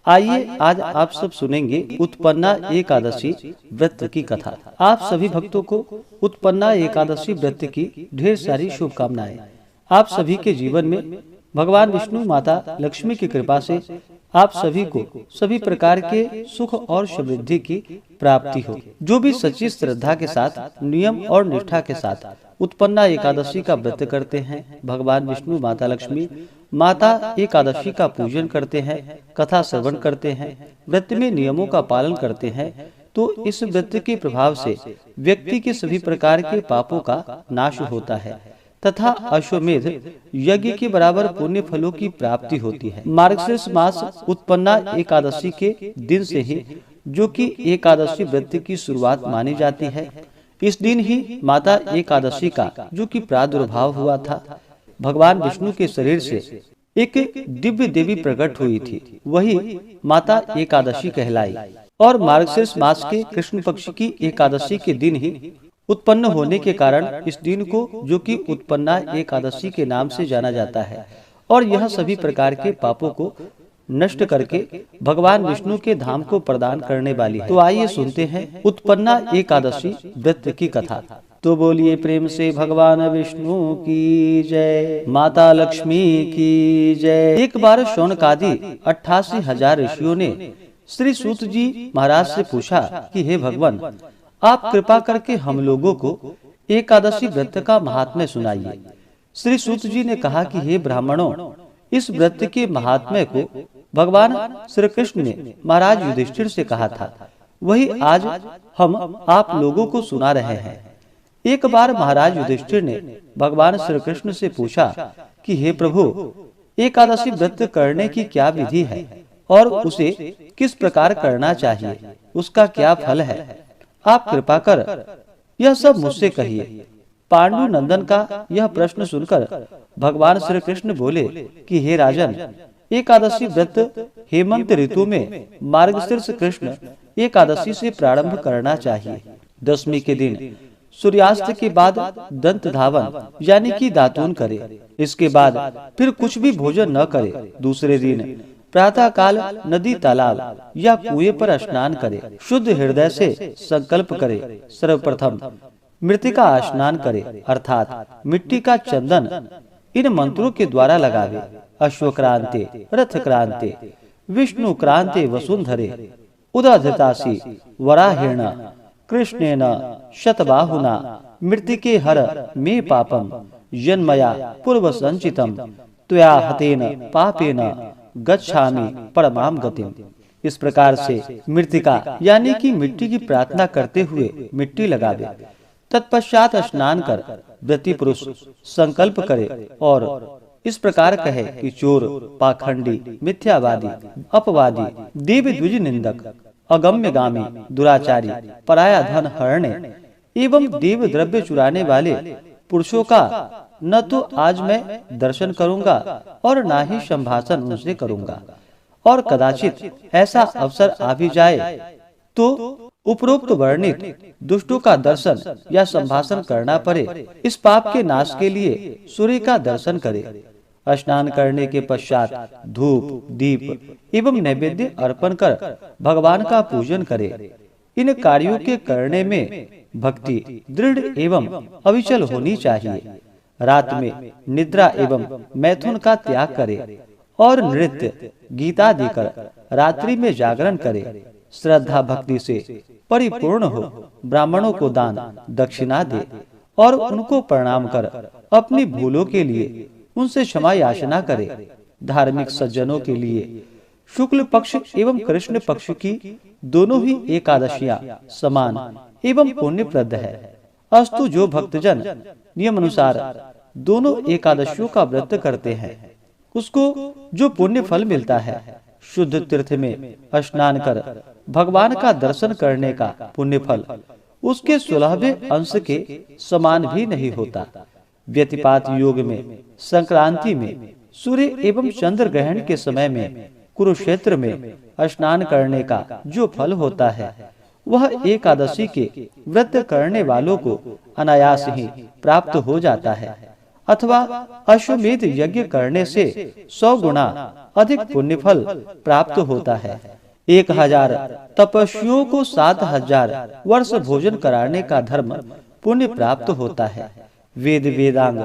आइए आज आप सब सुनेंगे उत्पन्ना एकादशी व्रत की कथा। आप सभी भक्तों को उत्पन्ना एकादशी व्रत की ढेर सारी शुभकामनाएं। आप सभी के जीवन में भगवान विष्णु माता लक्ष्मी की कृपा से आप सभी को सभी प्रकार के सुख और समृद्धि की प्राप्ति हो। जो भी सच्ची श्रद्धा के साथ नियम और निष्ठा के साथ उत्पन्ना एकादशी का व्रत करते हैं, भगवान विष्णु माता लक्ष्मी माता एकादशी का पूजन करते हैं, कथा श्रवण करते हैं, व्रत में नियमों का पालन करते हैं, तो इस व्रत के प्रभाव से व्यक्ति के सभी प्रकार के पापों का नाश होता है तथा अश्वमेध यज्ञ के बराबर पुण्य फलों की प्राप्ति होती है। मार्गशीर्ष मास उत्पन्ना एकादशी के दिन से ही, जो कि एकादशी व्रत की शुरुआत मानी जाती है, इस दिन ही माता एकादशी का जो कि प्रादुर्भाव हुआ था। भगवान विष्णु के शरीर से एक दिव्य देवी प्रकट हुई थी, वही माता एकादशी कहलाई। और मार्गशीर्ष मास के कृष्ण पक्ष की एकादशी के दिन ही उत्पन्न होने के कारण इस दिन को जो कि उत्पन्ना एकादशी के नाम से जाना जाता है। और यह सभी प्रकार के पापों को नष्ट करके भगवान विष्णु के धाम को प्रदान करने वाली है। तो आइए सुनते हैं उत्पन्ना एकादशी व्रत की कथा। तो बोलिए प्रेम से भगवान विष्णु की जय, माता लक्ष्मी की जय। एक बार शौनकादि 88,000 ऋषियों ने श्री सूत जी महाराज से पूछा कि हे भगवान, आप कृपा करके हम लोगों को एकादशी व्रत का महात्म्य सुनाइए। श्री सूत जी ने कहा कि हे ब्राह्मणों, इस व्रत के महात्म्य को भगवान श्री कृष्ण ने महाराज युधिष्ठिर से कहा था, वही आज हम आप लोगों को सुना रहे हैं। एक बार महाराज युधिष्ठिर ने भगवान श्री कृष्ण से पूछा कि हे प्रभु, एकादशी व्रत करने की क्या विधि है और उसे किस प्रकार करना चाहिए, उसका क्या फल है, आप कृपा कर यह सब मुझसे कहिए। पांडु नंदन का यह प्रश्न सुनकर भगवान श्री कृष्ण बोले कि हे राजन, एकादशी व्रत हेमंत ऋतु में मार्गशीर्ष कृष्ण एकादशी से प्रारंभ करना चाहिए। दशमी के दिन सूर्यास्त के बाद दंत धावन यानी कि दातून करे, इसके बाद फिर कुछ भी भोजन न करे। दूसरे दिन प्रातः काल नदी, तालाब या कुएं पर स्नान करे, शुद्ध हृदय से संकल्प करे, सर्वप्रथम मृतिका स्नान करे, अर्थात मिट्टी का चंदन इन मंत्रों के द्वारा लगावे। अश्वक्रांते, रथक्रांते, विष्णु क्रांते वसुंधरे, उदधतासी वराहेण कृष्णेन शतबाहुना मृतिके हर मे पापम जन्मया पूर्व संचितम त्वया हतेन पापेन गच्छामि परमाम गतिम। इस प्रकार से मृतिका यानी कि मिट्टी की प्रार्थना करते हुए मिट्टी लगावे। तत्पश्चात स्नान कर व्रती पुरुष संकल्प करे और इस प्रकार कहे कि चोर, पाखंडी, मिथ्यावादी, अपवादी, देव द्विज निंदक, अगम्यगामी, दुराचारी, पराया धन हरणे एवं देव द्रव्य चुराने वाले पुरुषों का न तो आज मैं दर्शन करूंगा और न ही संभाषण उनसे करूंगा, और कदाचित ऐसा अवसर आ भी जाए तो उपरोक्त वर्णित दुष्टों का दर्शन या संभाषण करना पड़े। इस पाप के नाश के लिए सूर्य का दर्शन करे। स्नान करने के पश्चात धूप, दीप एवं नैवेद्य अर्पण कर भगवान का पूजन करे। इन कार्यों के करने में भक्ति दृढ़ एवं अविचल होनी चाहिए। रात में निद्रा एवं मैथुन का त्याग करे और नृत्य, गीता देकर रात्रि में जागरण करे। श्रद्धा भक्ति से परिपूर्ण हो, ब्राह्मणों को दान दक्षिणा दे और उनको प्रणाम कर अपनी भूलों के लिए उनसे क्षमा याचना करे। धार्मिक सज्जनों के लिए शुक्ल पक्ष एवं कृष्ण पक्ष की दोनों ही एकादशियां समान एवं पुण्यप्रद है। अस्तु जो भक्तजन नियम अनुसार दोनों एकादशियों का व्रत करते हैं, उसको जो पुण्य फल मिलता है, शुद्ध तीर्थ में स्नान कर भगवान का दर्शन करने का पुण्य फल उसके 16वें अंश के समान भी नहीं होता। व्यतिपात योग में संक्रांति में सूर्य एवं चंद्र ग्रहण के समय में कुरुक्षेत्र में स्नान करने का जो फल होता है, वह एकादशी के व्रत करने वालों को अनायास ही प्राप्त हो जाता है। अथवा अश्वमेध यज्ञ करने से 100 गुना अधिक पुण्य फल प्राप्त होता है। 1000 तपस्वियों को 7000 वर्ष भोजन कराने का धर्म पुण्य प्राप्त होता है। वेद वेदांग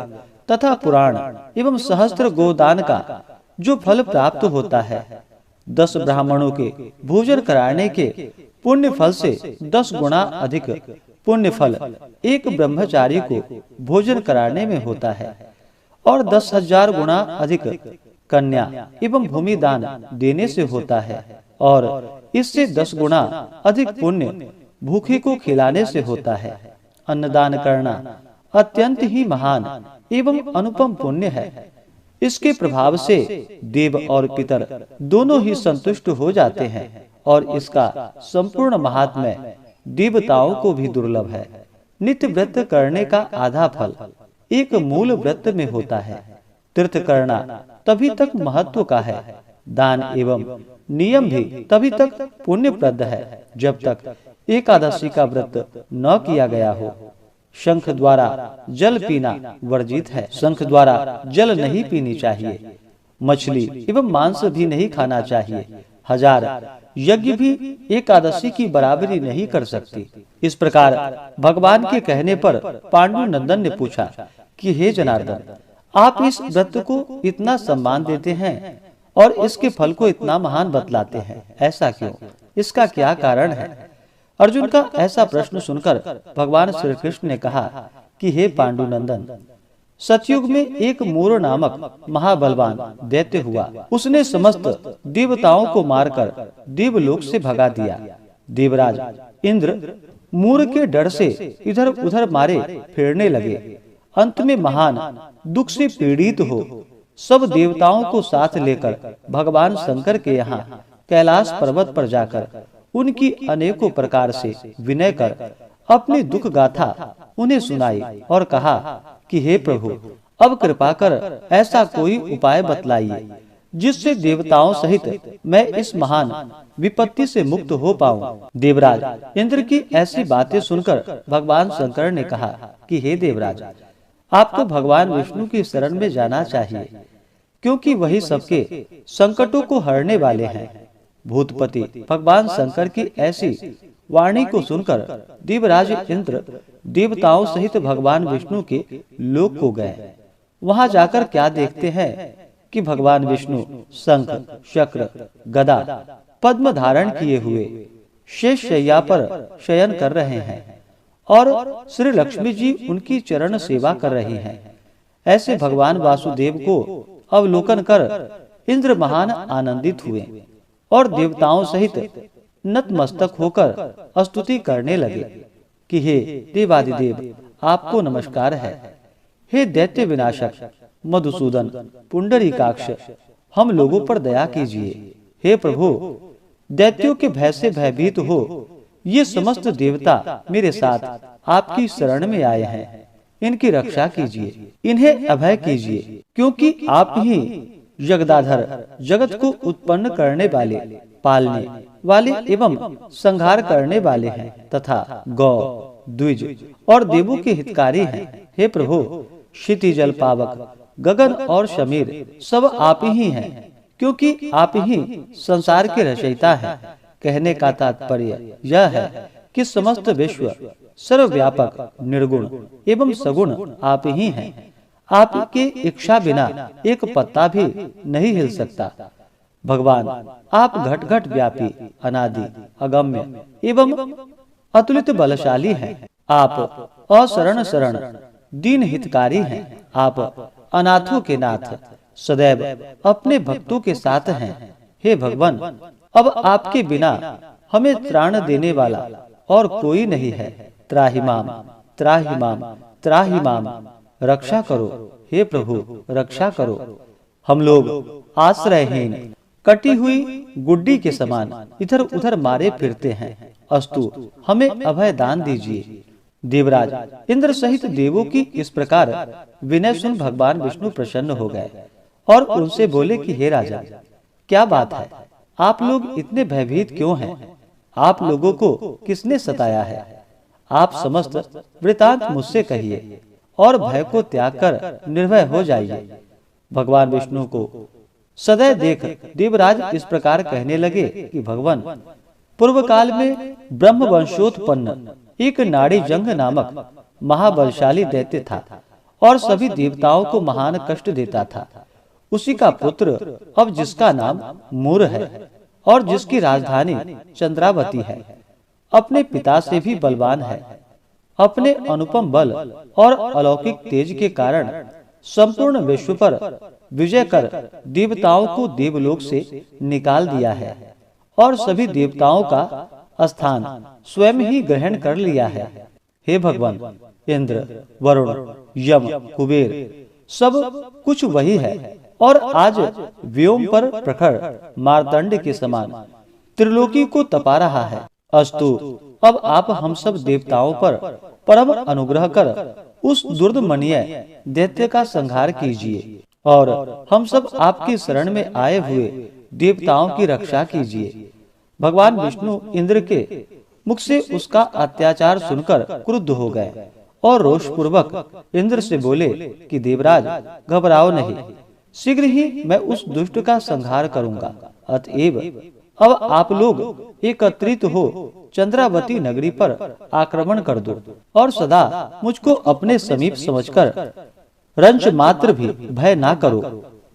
तथा पुराण एवं सहस्त्र गोदान का जो फल प्राप्त होता है, 10 ब्राह्मणों के भोजन कराने के पुण्य फल से 10 गुना अधिक पुण्य फल एक ब्रह्मचारी को भोजन कराने में होता है, और 10,000 गुना अधिक कन्या एवं भूमि दान देने से होता है, और इससे 10 गुना अधिक पुण्य भूखे को खिलाने से होता है। अन्नदान करना अत्यंत ही महान एवं अनुपम पुण्य है। इसके प्रभाव से देव और पितर दोनों ही संतुष्ट हो जाते हैं, और इसका संपूर्ण महात्म्य देवताओं को भी दुर्लभ है। नित्य व्रत करने का आधा फल एक मूल व्रत में होता है। तीर्थ करना तभी तक महत्व का है। दान एवं नियम भी तभी तक पुण्यप्रद है जब तक एकादशी का व्रत न किया गया हो। शंख द्वारा जल पीना वर्जित है। शंख द्वारा जल नहीं पीनी चाहिए। मछली एवं मांस भी नहीं खाना चाहिए। 1000 यज्ञ भी एकादशी की बराबरी नहीं कर सकती। इस प्रकार भगवान के कहने पर पांडु नंदन ने पूछा कि हे जनार्दन, आप इस व्रत को इतना सम्मान देते हैं और इसके फल को इतना महान बतलाते हैं, ऐसा क्यों? इसका क्या कारण है? अर्जुन का ऐसा प्रश्न सुनकर भगवान श्री कृष्ण ने कहा कि हे पांडुनंदन, सतयुग में एक मूर नामक महाबलवान दैत्य हुआ। उसने समस्त देवताओं को मारकर देवलोक से भगा दिया। देवराज इंद्र मूर के डर से इधर उधर मारे फिरने लगे। अंत में महान दुख से पीड़ित हो सब देवताओं को साथ लेकर भगवान शंकर के यहाँ कैलाश पर्वत पर जाकर उनकी अनेकों प्रकार से विनय कर अपनी दुख गाथा उन्हें सुनाई और कहा कि हे प्रभु, अब कृपा कर ऐसा कोई उपाय बतलाइए जिससे देवताओं सहित मैं इस महान विपत्ति से मुक्त हो पाऊं। देवराज इंद्र की ऐसी बातें सुनकर भगवान शंकर ने कहा कि हे देवराज, आपको भगवान विष्णु की शरण में जाना चाहिए, क्योंकि वही सबके संकटों को हरने वाले हैं। भूतपति भगवान शंकर की ऐसी वाणी को सुनकर देवराज इंद्र देवताओं सहित भगवान विष्णु के लोक को गए। वहां जाकर क्या देखते हैं कि भगवान विष्णु शंख चक्र गदा पद्म धारण किए हुए शेष शैया पर शयन कर रहे हैं और श्री लक्ष्मी जी उनकी चरण सेवा कर रही हैं। ऐसे भगवान वासुदेव को अवलोकन कर इंद्र महान आनंदित हुए और देवताओं सहित नतमस्तक होकर स्तुति करने लगे कि हे देवादिदेव, आपको नमस्कार है। हे दैत्य विनाशक मधुसूदन पुंडरीकाक्ष, हम लोगों पर दया कीजिए। हे प्रभु, दैत्यों के भय से भयभीत हो ये समस्त देवता मेरे साथ आपकी शरण में आए हैं। इनकी रक्षा कीजिए, इन्हें अभय कीजिए, क्योंकि आप ही जगदाधर जगत को उत्पन्न करने वाले, पालने वाले एवं संहार करने वाले हैं तथा गौ द्विज और देवों के हितकारी हैं। हे प्रभु, क्षितिजल पावक गगन और शमीर सब आप ही हैं, क्योंकि आप ही संसार के रचयिता हैं। कहने का तात्पर्य यह है कि समस्त विश्व सर्वव्यापक निर्गुण एवं सगुण आप ही हैं। आपके इच्छा बिना एक पत्ता भी नहीं हिल सकता। भगवान, आप घट घट व्यापी, अनादि, अगम्य एवं अतुलित बलशाली हैं। आप अशरण शरण दीन हितकारी हैं। आप अनाथों के नाथ, सदैव अपने भक्तों के साथ हैं। हे भगवान, अब आपके बिना हमें त्राण देने वाला और कोई नहीं है। त्राहिमाम त्राहिमाम त्राहिमाम, रक्षा करो। हे प्रभु, रक्षा करो। हम लोग आश्रयहीन कटी हुई गुड्डी के समान इधर उधर मारे फिरते हैं। अस्तु, हमें अभय दान दीजिए। देवराज इंद्र सहित देवों की इस प्रकार विनय सुन भगवान विष्णु प्रसन्न हो गए और उनसे बोले कि हे राजा, क्या बात है, आप लोग इतने भयभीत क्यों हैं? आप लोगों को किसने सताया है? आप समस्त वृतांत मुझसे कहिए और भय को त्याग कर निर्भय हो जाइए। भगवान विष्णु को सदैव देख देवराज इस प्रकार कहने लगे कि भगवान, पूर्व काल में ब्रह्म वंशोत्पन्न एक नाड़ी जंग नामक महाबलशाली दैत्य था और सभी देवताओं को महान कष्ट देता था। उसी का पुत्र अब जिसका नाम मूर है और जिसकी राजधानी चंद्रावती है, अपने पिता से भी बलवान है। अपने अनुपम बल और अलौकिक तेज के कारण संपूर्ण विश्व पर विजय कर देवताओं को देवलोक से निकाल दिया है और सभी देवताओं का स्थान स्वयं ही ग्रहण कर लिया है। हे भगवान, इंद्र, वरुण, यम, कुबेर सब कुछ वही है और आज व्योम पर प्रखर मार्तंड के समान त्रिलोकी को तपा रहा है। अस्तु, अब आप हम सब देवताओं पर परम अनुग्रह कर उस दुर्दमनीय दैत्य का संहार कीजिए और हम सब आपकी शरण में आए हुए देवताओं की रक्षा कीजिए। भगवान विष्णु इंद्र के मुख से उसका अत्याचार सुनकर क्रुद्ध हो गए और रोष पूर्वक इंद्र से बोले कि देवराज, घबराओ नहीं, शीघ्र ही मैं उस दुष्ट का संहार करूंगा। अतएव अब आप लोग एकत्रित हो चंद्रावती नगरी पर आक्रमण कर दो और सदा मुझको अपने समीप समझकर रंच मात्र भी भय ना करो।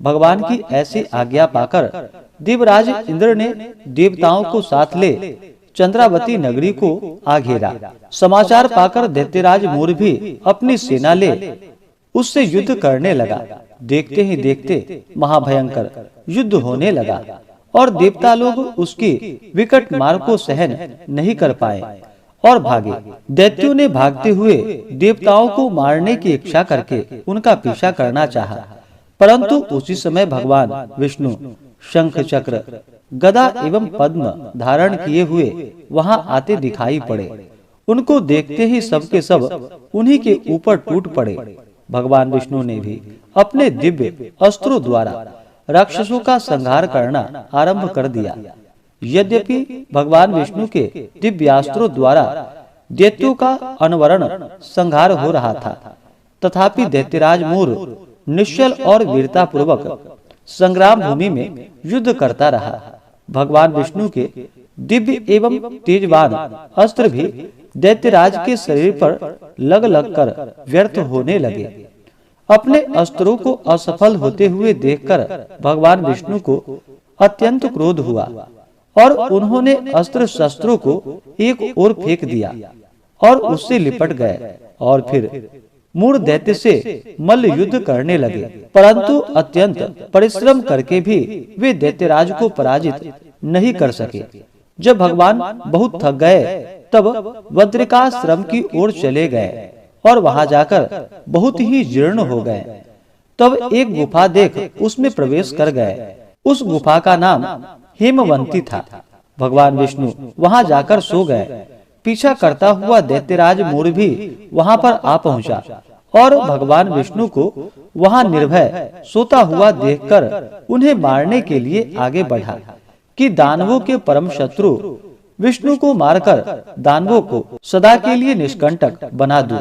भगवान की ऐसी आज्ञा पाकर देवराज इंद्र ने देवताओं को साथ ले चंद्रावती नगरी को आ घेरा। समाचार पाकर दैत्यराज मूर भी अपनी सेना ले उससे युद्ध करने लगा। देखते ही देखते महाभयंकर युद्ध होने लगा और देवता लोग उसकी विकट मार को सहन नहीं कर पाए और भागे। दैत्यों ने भागते हुए देवताओं को मारने की इच्छा करके उनका पीछा करना चाहा, परंतु उसी समय भगवान विष्णु शंख, चक्र, गदा एवं पद्म धारण किए हुए वहां आते दिखाई पड़े। उनको देखते ही सबके सब उन्हीं के ऊपर टूट पड़े। भगवान विष्णु ने भी अपने दिव्य अस्त्रों द्वारा राक्षसों का संहार करना आरंभ कर दिया। यद्यपि भगवान विष्णु के दिव्यास्त्रों द्वारा दैत्यों का अनवरण संहार हो रहा था, तथापि दैत्यराज मूर निश्चल और वीरता पूर्वक संग्राम भूमि में युद्ध करता रहा। भगवान विष्णु के दिव्य एवं तेजवान अस्त्र भी दैत्यराज के शरीर पर लग लग कर व्यर्थ होने लगे। अपने अस्त्रों को असफल होते हुए देखकर भगवान विष्णु को अत्यंत क्रोध हुआ और उन्होंने अस्त्र शस्त्रों को एक ओर फेंक दिया और उससे लिपट गए और फिर मूर दैत्य से मल्ल युद्ध करने लगे। परंतु अत्यंत परिश्रम करके भी वे दैत्यराज को पराजित नहीं कर सके। जब भगवान बहुत थक गए तब बद्रिकाश्रम की ओर चले गए और वहां जाकर बहुत ही जीर्ण हो गए। तब एक गुफा देख उसमें प्रवेश कर गए। उस गुफा का नाम हेमवंती था। भगवान विष्णु वहां जाकर सो गए। पीछा करता हुआ दैत्यराज मूर भी वहां पर आ पहुंचा और भगवान विष्णु को वहां निर्भय सोता हुआ देखकर उन्हें मारने के लिए आगे बढ़ा कि दानवों के परम शत्रु विष्णु को मारकर दानवों को सदा के लिए निष्कंटक बना दूं।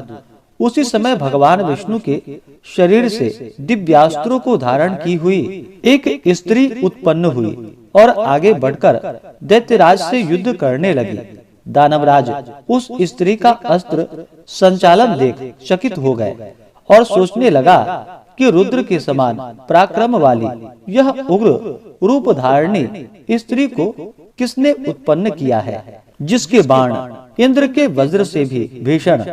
उसी समय भगवान विष्णु के शरीर से दिव्यास्त्रों को धारण की हुई एक स्त्री उत्पन्न हुई और आगे बढ़कर दैत्यराज से युद्ध करने लगी। दानवराज उस स्त्री का अस्त्र संचालन देख चकित हो गए और सोचने लगा कि रुद्र के समान पराक्रम वाली यह उग्र रूप धारणी स्त्री को किसने उत्पन्न किया है, जिसके बाण इंद्र के वज्र से भी भीषण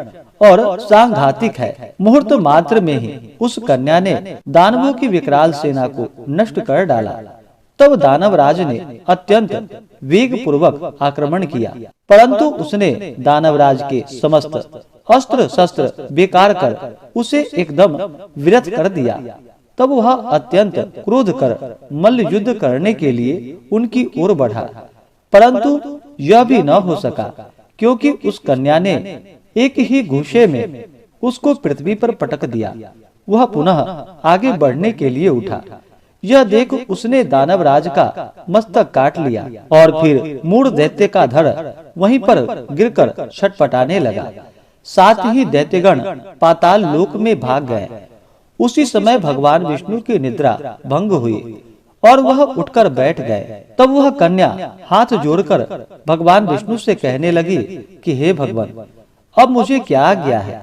और सांघातिक है। मुहूर्त मात्र में ही उस कन्या ने दानवों की विकराल सेना को नष्ट कर डाला। तब दानवराज ने अत्यंत वेग पूर्वक आक्रमण किया, परंतु उसने दानवराज के समस्त अस्त्र शस्त्र बेकार कर उसे एकदम विरत कर दिया। तब वह अत्यंत क्रोध कर मल्ल युद्ध करने के लिए उनकी ओर बढ़ा, परंतु यह भी न हो सका, क्योंकि उस कन्या ने एक ही घूंसे में उसको पृथ्वी पर पटक दिया। वह पुनः आगे बढ़ने के लिए उठा। यह देख उसने दानवराज का मस्तक काट लिया और फिर मूढ़ दैत्य का धड़ वहीं पर गिरकर छटपटाने लगा। साथ ही दैत्यगण पाताल लोक में भाग गए। उसी समय भगवान विष्णु की निद्रा भंग हुई और वह उठकर बैठ गए। तब वह कन्या हाथ जोड़कर भगवान विष्णु से कहने लगी कि हे भगवान, अब मुझे क्या आज्ञा है।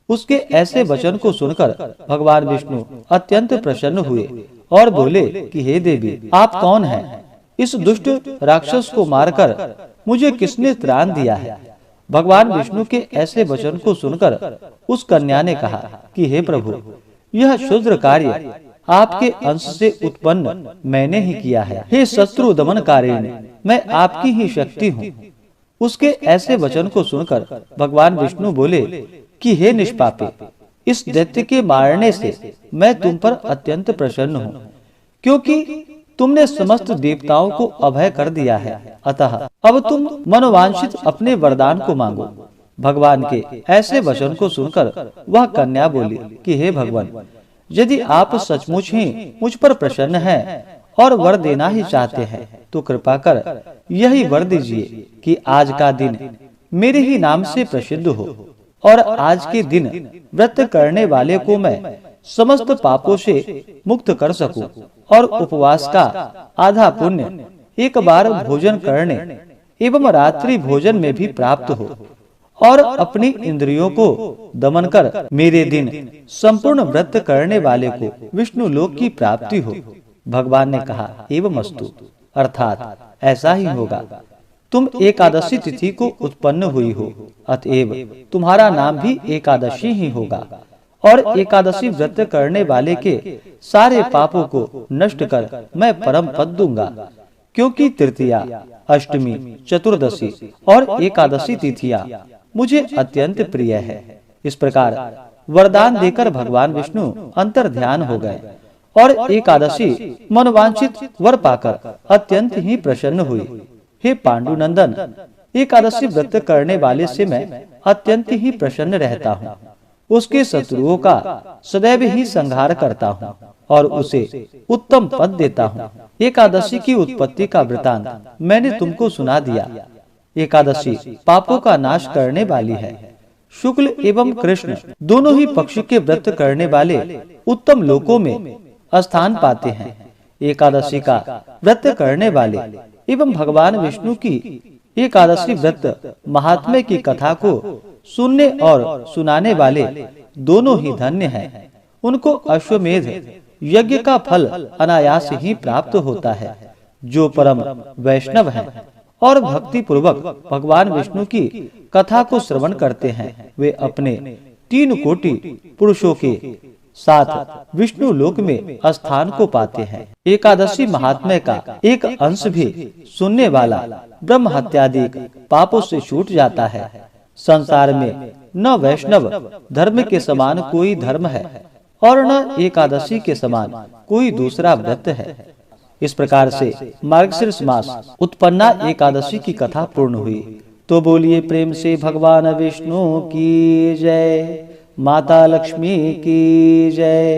उसके ऐसे वचन को सुनकर भगवान विष्णु अत्यंत प्रसन्न हुए और बोले कि हे देवी, आप कौन हैं? इस दुष्ट राक्षस को मारकर मुझे किसने त्राण दिया है? भगवान विष्णु के ऐसे वचन को सुनकर उस कन्या ने कहा कि हे प्रभु, यह क्षुद्र कार्य आपके अंश से उत्पन्न मैंने ही किया है। हे शत्रु दमनकारिणी, मैं आपकी ही शक्ति हूँ। उसके ऐसे वचन को सुनकर भगवान विष्णु बोले कि हे निष्पापी, इस दैत्य के मारने से मैं तुम पर अत्यंत प्रसन्न हूँ, क्योंकि तुमने समस्त देवताओं को अभय कर दिया है। अतः अब तुम मनोवांछित अपने वरदान को मांगो। भगवान के ऐसे वचन को सुनकर वह कन्या बोली कि हे भगवान, यदि आप सचमुच ही मुझ पर प्रसन्न हैं और वर देना ही चाहते हैं, तो कृपा कर यही वर दीजिए कि आज का दिन मेरे ही नाम से प्रसिद्ध हो और आज के दिन व्रत करने वाले को मैं समस्त पापों से मुक्त कर सकूं और उपवास का आधा पुण्य एक बार भोजन करने एवं रात्रि भोजन में भी प्राप्त हो और अपनी इंद्रियों को दमन कर मेरे दिन संपूर्ण व्रत करने वाले को विष्णु लोक की प्राप्ति हो। भगवान ने कहा एवं अस्तु, अर्थात ऐसा ही होगा। तुम एकादशी तिथि को उत्पन्न हुई हो, अतएव तुम्हारा नाम भी एकादशी ही होगा और एकादशी व्रत करने वाले के सारे पापों को नष्ट कर मैं परम पद दूंगा, क्योंकि तृतीया, अष्टमी, चतुर्दशी और एकादशी तिथियां मुझे अत्यंत प्रिय है। इस प्रकार वरदान देकर भगवान विष्णु अंतर ध्यान हो गए और एकादशी मनवांछित वर पाकर अत्यंत ही प्रसन्न हुई। हे पांडुनंदन, एकादशी व्रत करने वाले से मैं अत्यंत ही प्रसन्न रहता हूँ। उसके शत्रुओं का सदैव ही संहार करता हूँ और उसे उत्तम पद देता हूँ। एकादशी की उत्पत्ति का वृतांत मैंने तुमको सुना दिया। एकादशी पापों का नाश करने वाली है। शुक्ल एवं कृष्ण दोनों ही पक्ष के व्रत करने वाले उत्तम लोकों में स्थान पाते हैं। एकादशी का व्रत करने वाले एवं भगवान विष्णु की एकादशी व्रत महात्म्य की कथा को सुनने और सुनाने वाले दोनों ही धन्य हैं। उनको अश्वमेध यज्ञ का फल अनायास ही प्राप्त होता है। जो परम वैष्णव हैं और भक्ति पूर्वक भगवान विष्णु की कथा को श्रवण करते हैं, वे अपने 3 कोटि पुरुषों के साथ विष्णु लोक में स्थान को पाते हैं। एकादशी महात्म्य का एक अंश भी सुनने वाला ब्रह्म हत्यादि पापों से छूट जाता है। संसार में न वैष्णव धर्म के समान कोई धर्म है और न एकादशी के समान कोई दूसरा व्रत है। इस प्रकार से मार्गशीर्ष मास उत्पन्ना एकादशी की कथा पूर्ण हुई। तो बोलिए प्रेम से भगवान विष्णु की जय, माता लक्ष्मी की जय।